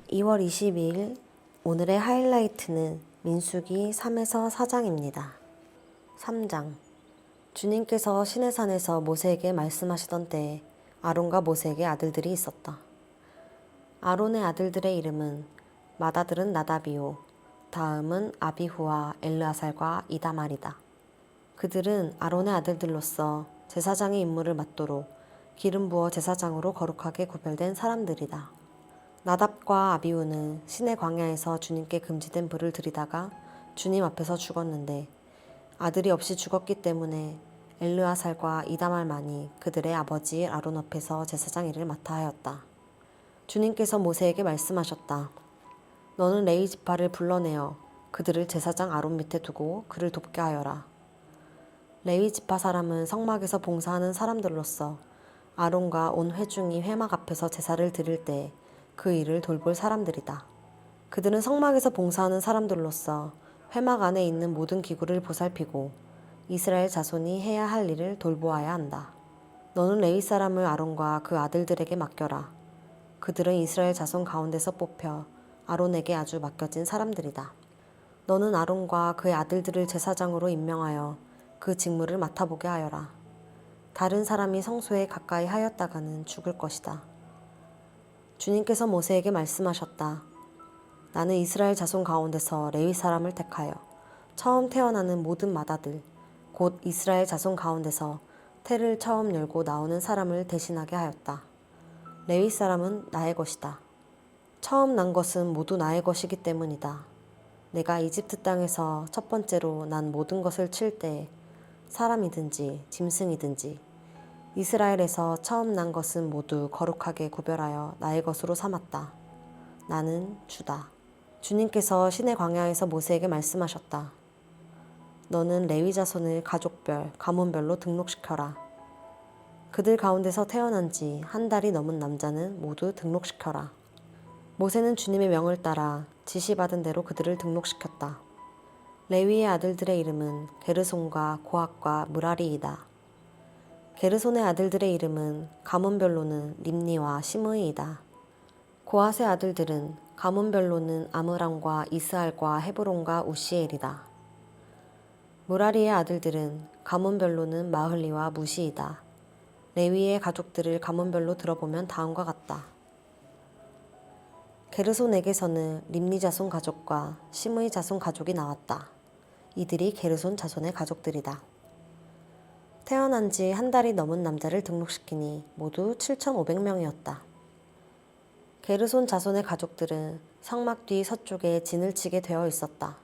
(2월 22일) 오늘의 하이라이트는 민수기 3에서 4장입니다. 3장. 주님께서 시내산에서 모세에게 말씀하시던 때에 아론과 모세에게 아들들이 있었다. 아론의 아들들의 이름은 맏아들은 나답이요 다음은 아비후와 엘르아살과 이다말이다. 그들은 아론의 아들들로서 제사장의 임무를 맡도록 기름 부어 제사장으로 거룩하게 구별된 사람들이다. 나답과 아비후는 시내 광야에서 주님께 금지된 불을 들이다가 주님 앞에서 죽었는데 아들이 없이 죽었기 때문에 엘르아살과 이다말만이 그들의 아버지 아론 앞에서 제사장 일을 맡아 하였다. 주님께서 모세에게 말씀하셨다. 너는 레위 지파를 불러내어 그들을 제사장 아론 밑에 두고 그를 돕게 하여라. 레위 지파 사람은 성막에서 봉사하는 사람들로서 아론과 온 회중이 회막 앞에서 제사를 드릴 때 그 일을 돌볼 사람들이다. 그들은 성막에서 봉사하는 사람들로서 회막 안에 있는 모든 기구를 보살피고 이스라엘 자손이 해야 할 일을 돌보아야 한다. 너는 레위 사람을 아론과 그 아들들에게 맡겨라. 그들은 이스라엘 자손 가운데서 뽑혀 아론에게 아주 맡겨진 사람들이다. 너는 아론과 그의 아들들을 제사장으로 임명하여 그 직무를 맡아보게 하여라. 다른 사람이 성소에 가까이 하였다가는 죽을 것이다. 주님께서 모세에게 말씀하셨다. 나는 이스라엘 자손 가운데서 레위 사람을 택하여 처음 태어나는 모든 맏아들 곧 이스라엘 자손 가운데서 태를 처음 열고 나오는 사람을 대신하게 하였다. 레위 사람은 나의 것이다. 처음 난 것은 모두 나의 것이기 때문이다. 내가 이집트 땅에서 첫 번째로 난 모든 것을 칠 때 사람이든지 짐승이든지 이스라엘에서 처음 난 것은 모두 거룩하게 구별하여 나의 것으로 삼았다. 나는 주다. 주님께서 시내 광야에서 모세에게 말씀하셨다. 너는 레위 자손을 가족별, 가문별로 등록시켜라. 그들 가운데서 태어난 지 한 달이 넘은 남자는 모두 등록시켜라. 모세는 주님의 명을 따라 지시받은 대로 그들을 등록시켰다. 레위의 아들들의 이름은 게르손과 고핫과 므라리이다. 게르손의 아들들의 이름은 가문별로는 림니와 시므이이다. 고핫의 아들들은 가문별로는 아므람과 이스할과 헤브론과 우시엘이다. 므라리의 아들들은 가문별로는 마흘리와 무시이다. 레위의 가족들을 가문별로 들어보면 다음과 같다. 게르손에게서는 림니 자손 가족과 시므이 자손 가족이 나왔다. 이들이 게르손 자손의 가족들이다. 태어난 지 한 달이 넘은 남자를 등록시키니 모두 7,500명이었다. 게르손 자손의 가족들은 성막 뒤 서쪽에 진을 치게 되어 있었다.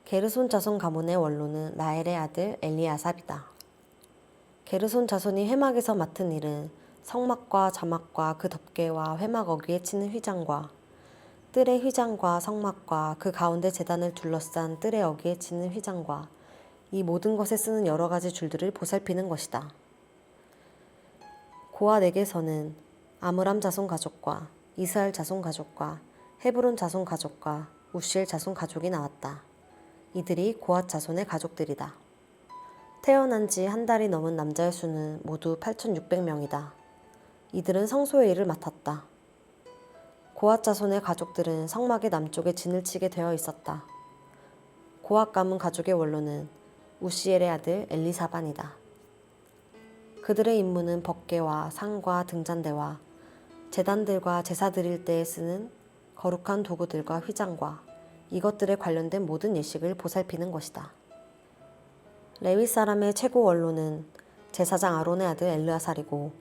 게르손 자손 가문의 원로는 라엘의 아들 엘리아삽이다. 게르손 자손이 회막에서 맡은 일은 성막과 자막과 그 덮개와 회막 어귀에 치는 휘장과 뜰의 휘장과 성막과 그 가운데 제단을 둘러싼 뜰의 어귀에 치는 휘장과 이 모든 것에 쓰는 여러 가지 줄들을 보살피는 것이다. 고핫에게서는 아므람 자손 가족과 이스할 자손 가족과 헤브론 자손 가족과 우시엘 자손 가족이 나왔다. 이들이 고핫 자손의 가족들이다. 태어난 지 한 달이 넘은 남자의 수는 모두 8,600명이다. 이들은 성소의 일을 맡았다. 고핫 자손의 가족들은 성막의 남쪽에 진을 치게 되어 있었다. 고핫 가문 가족의 원로는 우시엘의 아들 엘리사반이다. 그들의 임무는 법궤와 상과 등잔대와 제단들과 제사 드릴 때에 쓰는 거룩한 도구들과 휘장과 이것들에 관련된 모든 예식을 보살피는 것이다. 레위 사람의 최고 원로는 제사장 아론의 아들 엘르아살이고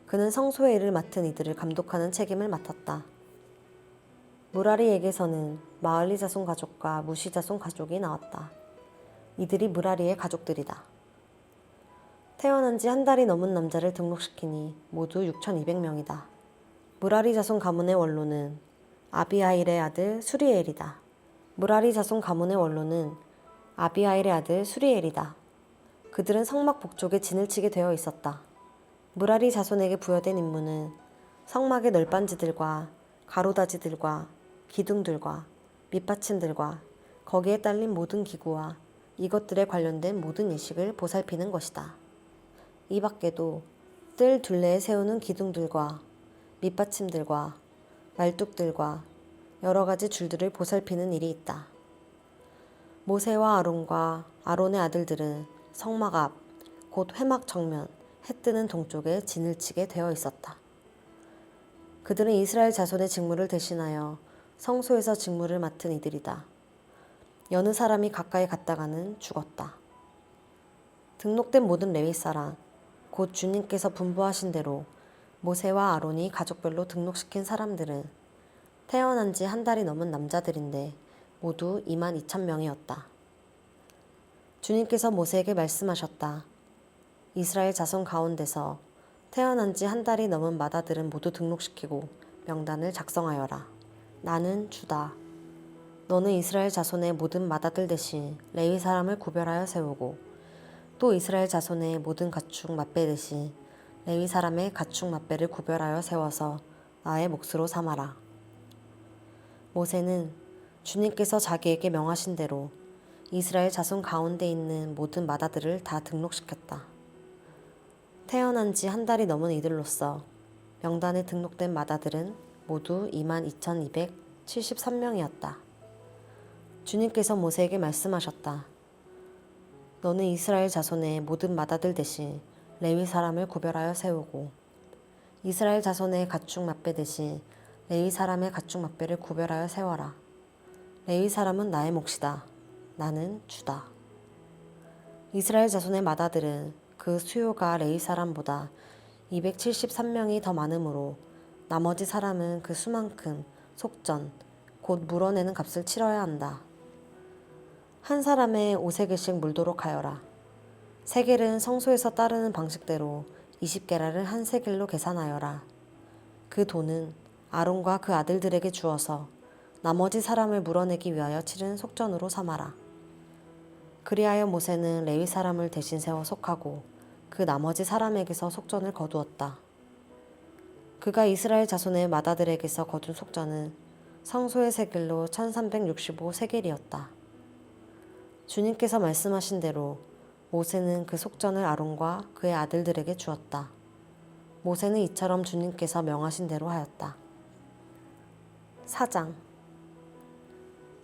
그는 성소의 일을 맡은 이들을 감독하는 책임을 맡았다. 므라리에게서는 마흘리 자손 가족과 무시 자손 가족이 나왔다. 이들이 므라리의 가족들이다. 태어난 지 한 달이 넘은 남자를 등록시키니 모두 6,200명이다. 므라리 자손 가문의 원로는 아비하일의 아들 수리엘이다. 므라리 자손 가문의 원로는 아비하일의 아들 수리엘이다. 그들은 성막 북쪽에 진을 치게 되어 있었다. 무라리 자손에게 부여된 임무는 성막의 널빤지들과 가로다지들과 기둥들과 밑받침들과 거기에 딸린 모든 기구와 이것들에 관련된 모든 예식을 보살피는 것이다. 이 밖에도 뜰 둘레에 세우는 기둥들과 밑받침들과 말뚝들과 여러 가지 줄들을 보살피는 일이 있다. 모세와 아론과 아론의 아들들은 성막 앞, 곧 회막 정면, 해 뜨는 동쪽에 진을 치게 되어 있었다. 그들은 이스라엘 자손의 직무를 대신하여 성소에서 직무를 맡은 이들이다. 여느 사람이 가까이 갔다가는 죽었다. 등록된 모든 레위 사람, 곧 주님께서 분부하신 대로 모세와 아론이 가족별로 등록시킨 사람들은 태어난 지 한 달이 넘은 남자들인데 모두 22,000명이었다. 주님께서 모세에게 말씀하셨다. 이스라엘 자손 가운데서 태어난 지 한 달이 넘은 마다들은 모두 등록시키고 명단을 작성하여라. 나는 주다. 너는 이스라엘 자손의 모든 마다들 대신 레위 사람을 구별하여 세우고 또 이스라엘 자손의 모든 가축 맏배 대신 레위 사람의 가축 맏배를 구별하여 세워서 나의 몫으로 삼아라. 모세는 주님께서 자기에게 명하신 대로 이스라엘 자손 가운데 있는 모든 마다들을 다 등록시켰다. 태어난 지 한 달이 넘은 이들로서 명단에 등록된 마다들은 모두 22,273명이었다. 주님께서 모세에게 말씀하셨다. 너는 이스라엘 자손의 모든 마다들 대신 레위 사람을 구별하여 세우고 이스라엘 자손의 가축 맏배 대신 레위 사람의 가축 맏배를 구별하여 세워라. 레위 사람은 나의 몫이다. 나는 주다. 이스라엘 자손의 마다들은 그 수요가 레위 사람보다 273명이 더 많으므로 나머지 사람은 그 수만큼 속전, 곧 물어내는 값을 치러야 한다. 한 사람의 5세겔씩 물도록 하여라. 세겔은 성소에서 따르는 방식대로 20게라를 한 세겔로 계산하여라. 그 돈은 아론과 그 아들들에게 주어서 나머지 사람을 물어내기 위하여 치른 속전으로 삼아라. 그리하여 모세는 레위 사람을 대신 세워 속하고 그 나머지 사람에게서 속전을 거두었다. 그가 이스라엘 자손의 마다들에게서 거둔 속전은 성소의 세겔로 1365세겔이었다. 주님께서 말씀하신 대로 모세는 그 속전을 아론과 그의 아들들에게 주었다. 모세는 이처럼 주님께서 명하신 대로 하였다. 4장.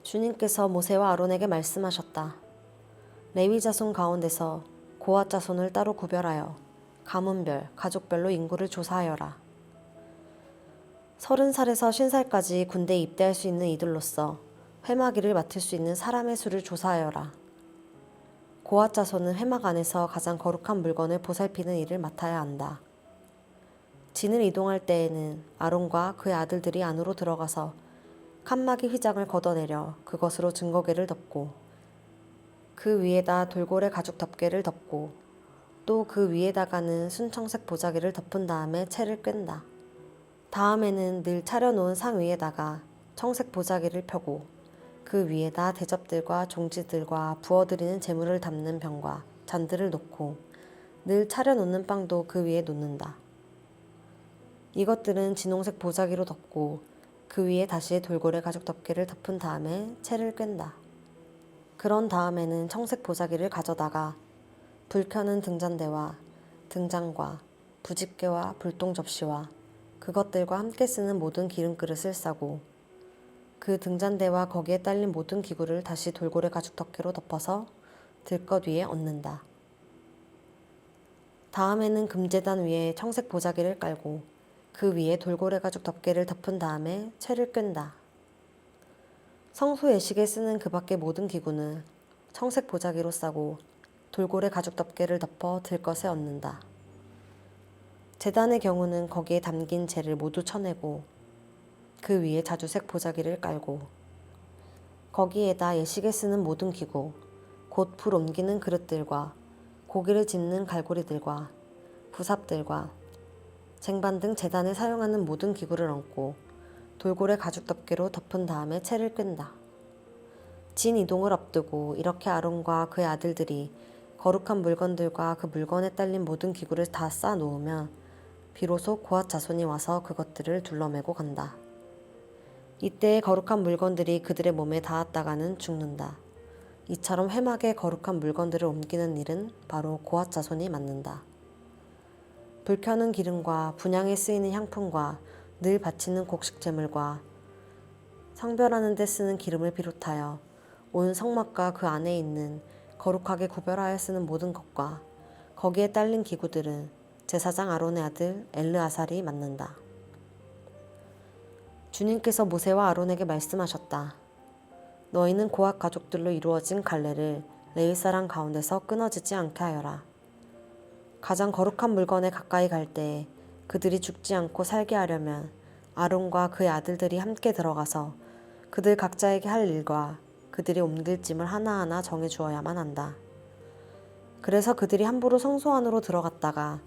주님께서 모세와 아론에게 말씀하셨다. 레위 자손 가운데서 고핫 자손을 따로 구별하여 가문별, 가족별로 인구를 조사하여라. 30살에서 50살까지 군대에 입대할 수 있는 이들로서 회막 일을 맡을 수 있는 사람의 수를 조사하여라. 고핫 자손은 회막 안에서 가장 거룩한 물건을 보살피는 일을 맡아야 한다. 진을 이동할 때에는 아론과 그의 아들들이 안으로 들어가서 칸막이 휘장을 걷어내려 그것으로 증거궤를 덮고 그 위에다 돌고래 가죽 덮개를 덮고 또 그 위에다가는 순청색 보자기를 덮은 다음에 채를 꿰다. 다음에는 늘 차려놓은 상 위에다가 청색 보자기를 펴고 그 위에다 대접들과 종지들과 부어드리는 제물을 담는 병과 잔들을 놓고 늘 차려놓는 빵도 그 위에 놓는다. 이것들은 진홍색 보자기로 덮고 그 위에 다시 돌고래 가죽 덮개를 덮은 다음에 채를 꿰다. 그런 다음에는 청색 보자기를 가져다가 불 켜는 등잔대와 등잔과 부집개와 불똥 접시와 그것들과 함께 쓰는 모든 기름그릇을 싸고 그 등잔대와 거기에 딸린 모든 기구를 다시 돌고래 가죽 덮개로 덮어서 들것 위에 얹는다. 다음에는 금제단 위에 청색 보자기를 깔고 그 위에 돌고래 가죽 덮개를 덮은 다음에 채를 꿰다. 성소 예식에 쓰는 그 밖의 모든 기구는 청색 보자기로 싸고 돌고래 가죽 덮개를 덮어 들것에 얹는다. 제단의 경우는 거기에 담긴 재를 모두 쳐내고 그 위에 자주색 보자기를 깔고 거기에다 예식에 쓰는 모든 기구, 곧 불 옮기는 그릇들과 고기를 집는 갈고리들과 부삽들과 쟁반 등 제단에 사용하는 모든 기구를 얹고 돌고래 가죽 덮개로 덮은 다음에 채를 꿰다. 진 이동을 앞두고 이렇게 아론과 그의 아들들이 거룩한 물건들과 그 물건에 딸린 모든 기구를 다 쌓아 놓으면 비로소 고앗 자손이 와서 그것들을 둘러매고 간다. 이때 거룩한 물건들이 그들의 몸에 닿았다가는 죽는다. 이처럼 회막에 거룩한 물건들을 옮기는 일은 바로 고앗 자손이 맡는다. 불 켜는 기름과 분향에 쓰이는 향품과 늘 바치는 곡식 제물과 성별하는 데 쓰는 기름을 비롯하여 온 성막과 그 안에 있는 거룩하게 구별하여 쓰는 모든 것과 거기에 딸린 기구들은 제사장 아론의 아들 엘르아살이 맡는다. 주님께서 모세와 아론에게 말씀하셨다. 너희는 고앗 가족들로 이루어진 갈래를 레위 사람 가운데서 끊어지지 않게 하여라. 가장 거룩한 물건에 가까이 갈 때에 그들이 죽지 않고 살게 하려면 아론과 그의 아들들이 함께 들어가서 그들 각자에게 할 일과 그들이 옮길 짐을 하나하나 정해 주어야만 한다. 그래서 그들이 함부로 성소 안으로 들어갔다가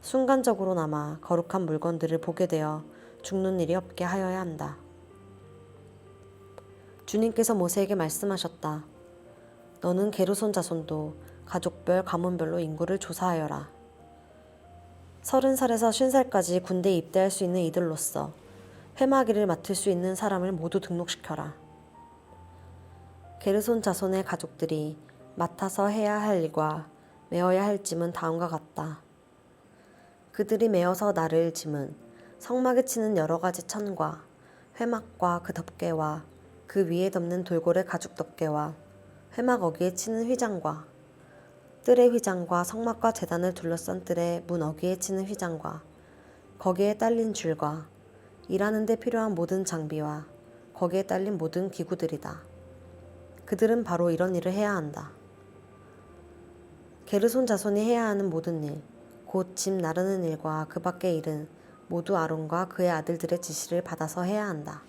순간적으로나마 거룩한 물건들을 보게 되어 죽는 일이 없게 하여야 한다. 주님께서 모세에게 말씀하셨다. 너는 게르손 자손도 가족별 가문별로 인구를 조사하여라. 30살에서 50살까지 군대에 입대할 수 있는 이들로서 회막일을 맡을 수 있는 사람을 모두 등록시켜라. 게르손 자손의 가족들이 맡아서 해야 할 일과 메어야 할 짐은 다음과 같다. 그들이 메어서 나를 짐은 성막에 치는 여러 가지 천과 회막과 그 덮개와 그 위에 덮는 돌고래 가죽 덮개와 회막 어귀에 치는 휘장과 뜰의 휘장과 성막과 제단을 둘러싼 뜰의 문 어귀에 치는 휘장과 거기에 딸린 줄과 일하는 데 필요한 모든 장비와 거기에 딸린 모든 기구들이다. 그들은 바로 이런 일을 해야 한다. 게르손 자손이 해야 하는 모든 일, 곧 짐 나르는 일과 그 밖의 일은 모두 아론과 그의 아들들의 지시를 받아서 해야 한다.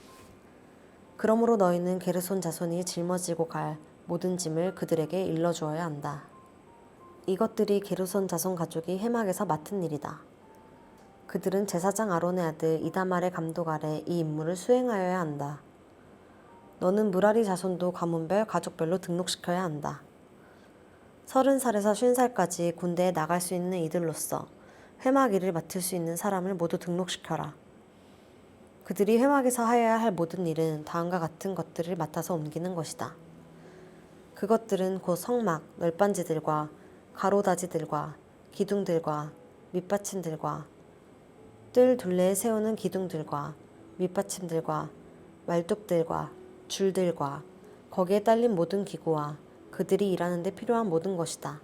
그러므로 너희는 게르손 자손이 짊어지고 갈 모든 짐을 그들에게 일러주어야 한다. 이것들이 게르손 자손 가족이 회막에서 맡은 일이다. 그들은 제사장 아론의 아들 이다말의 감독 아래 이 임무를 수행하여야 한다. 너는 무라리 자손도 가문별 가족별로 등록시켜야 한다. 30살에서 50살까지 군대에 나갈 수 있는 이들로서 회막 일을 맡을 수 있는 사람을 모두 등록시켜라. 그들이 회막에서 하여야 할 모든 일은 다음과 같은 것들을 맡아서 옮기는 것이다. 그것들은 곧 성막, 널빤지들과 가로다지들과 기둥들과 밑받침들과 뜰 둘레에 세우는 기둥들과 밑받침들과 말뚝들과 줄들과 거기에 딸린 모든 기구와 그들이 일하는 데 필요한 모든 것이다.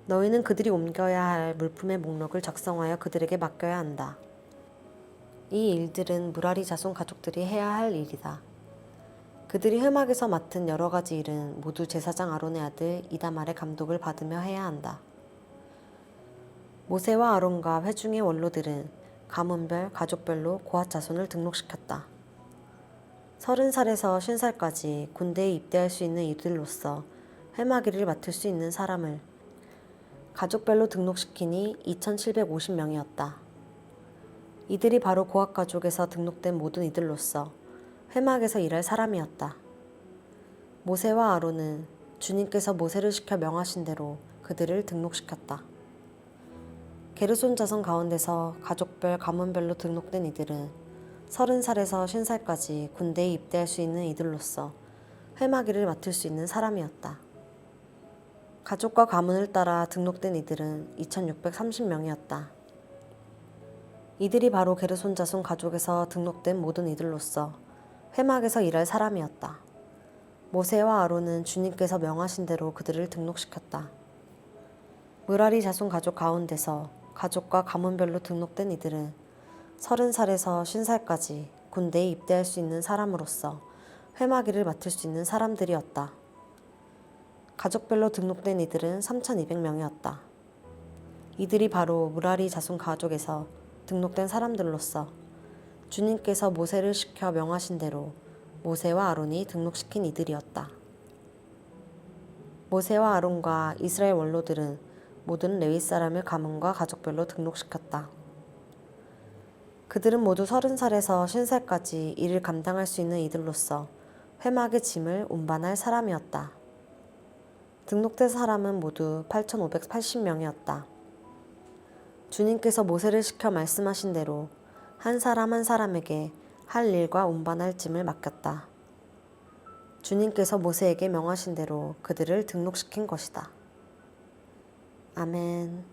너희는 그들이 옮겨야 할 물품의 목록을 작성하여 그들에게 맡겨야 한다. 이 일들은 무라리 자손 가족들이 해야 할 일이다. 그들이 회막에서 맡은 여러 가지 일은 모두 제사장 아론의 아들 이다말의 감독을 받으며 해야 한다. 모세와 아론과 회중의 원로들은 가문별, 가족별로 고앗 자손을 등록시켰다. 30살에서 50살까지 군대에 입대할 수 있는 이들로서 회막 일을 맡을 수 있는 사람을 가족별로 등록시키니 2750명이었다. 이들이 바로 고앗 가족에서 등록된 모든 이들로서 회막에서 일할 사람이었다. 모세와 아론은 주님께서 모세를 시켜 명하신 대로 그들을 등록시켰다. 게르손 자손 가운데서 가족별 가문별로 등록된 이들은 30살에서 50살까지 군대에 입대할 수 있는 이들로서 회막 일을 맡을 수 있는 사람이었다. 가족과 가문을 따라 등록된 이들은 2630명이었다. 이들이 바로 게르손 자손 가족에서 등록된 모든 이들로서 회막에서 일할 사람이었다. 모세와 아론은 주님께서 명하신 대로 그들을 등록시켰다. 무라리 자손 가족 가운데서 가족과 가문별로 등록된 이들은 30살에서 50살까지 군대에 입대할 수 있는 사람으로서 회막 일을 맡을 수 있는 사람들이었다. 가족별로 등록된 이들은 3200명이었다. 이들이 바로 무라리 자손 가족에서 등록된 사람들로서 주님께서 모세를 시켜 명하신 대로 모세와 아론이 등록시킨 이들이었다. 모세와 아론과 이스라엘 원로들은 모든 레위 사람을 가문과 가족별로 등록시켰다. 그들은 모두 30살에서 50살까지 일을 감당할 수 있는 이들로서 회막의 짐을 운반할 사람이었다. 등록된 사람은 모두 8580명이었다. 주님께서 모세를 시켜 말씀하신 대로 한 사람 한 사람에게 할 일과 운반할 짐을 맡겼다. 주님께서 모세에게 명하신 대로 그들을 등록시킨 것이다. 아멘.